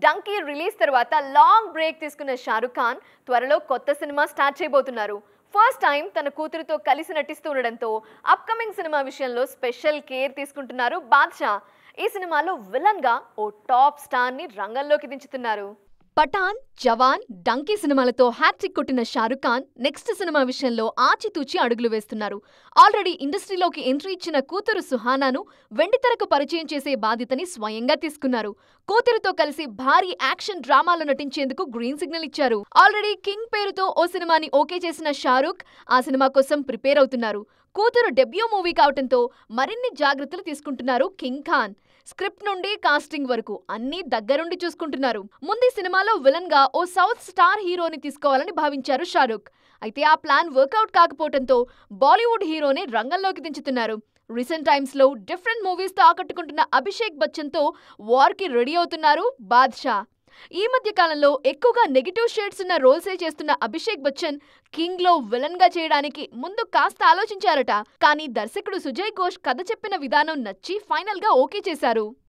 Donkey release తర్వాత long break తీసుకున్న షారుఖ్ ఖాన్ త్వరలో కొత్త సినిమా స్టార్ట్ చేయబోతున్నారు. ఫస్ట్ టైం తన కూతురుతో కలిసి నటిస్తుండడంతో అప్కమింగ్ సినిమా విషయంలో స్పెషల్ కేర్ తీసుకుంటున్నారు బాద్షా. ఈ సినిమాలో విలన్ గా ఓ టాప్ స్టార్ ని రంగంలోకి దించుతున్నారు. పఠాన్, జవాన్, డంకీ సినిమాలతో హ్యాట్రిక్ కొట్టిన షారుఖ్ ఖాన్ నెక్స్ట్ సినిమా విషయంలో ఆచితూచి అడుగులు వేస్తున్నారు. ఆల్రెడీ ఇండస్ట్రీలోకి ఎంట్రీ ఇచ్చిన కూతురు సుహానాను వెండితెరకు పరిచయం చేసే బాధ్యతని స్వయంగా తీసుకున్నారు. కూతురుతో కలిసి భారీ యాక్షన్ డ్రామాలో నటించేందుకు గ్రీన్ సిగ్నల్ ఇచ్చారు. ఆల్రెడీ కింగ్ పేరుతో ఓ సినిమాని ఓకే చేసిన షారుఖ్ ఆ సినిమా కోసం ప్రిపేర్ అవుతున్నారు. కూతురు డెబ్యూ మూవీ కావటంతో మరిన్ని జాగ్రత్తలు తీసుకుంటున్నారు కింగ్ ఖాన్. స్క్రిప్ట్ నుండి కాస్టింగ్ వరకు అన్నీ దగ్గరుండి చూసుకుంటున్నారు. ముందు సినిమాలో విలన్ గా ఓ సౌత్ స్టార్ హీరోని తీసుకోవాలని భావించారు షారుఖ్. అయితే ఆ ప్లాన్ వర్కౌట్ కాకపోవడంతో బాలీవుడ్ హీరోని రంగంలోకి దించుతున్నారు. రీసెంట్ టైమ్స్ లో డిఫరెంట్ మూవీస్ తో ఆకట్టుకుంటున్న అభిషేక్ బచ్చన్ తో వార్ కి రెడీ అవుతున్నారు బాద్షా. ఈ మధ్య కాలంలో ఎక్కువగా నెగిటివ్ షేడ్స్ ఉన్న రోల్సే చేస్తున్న అభిషేక్ బచ్చన్ కింగ్ లో విలన్ గా చేయడానికి ముందు కాస్త ఆలోచించారట. కానీ దర్శకుడు సుజయ్ ఘోష్ కథ చెప్పిన విధానం నచ్చి ఫైనల్ గా ఓకే చేశారు.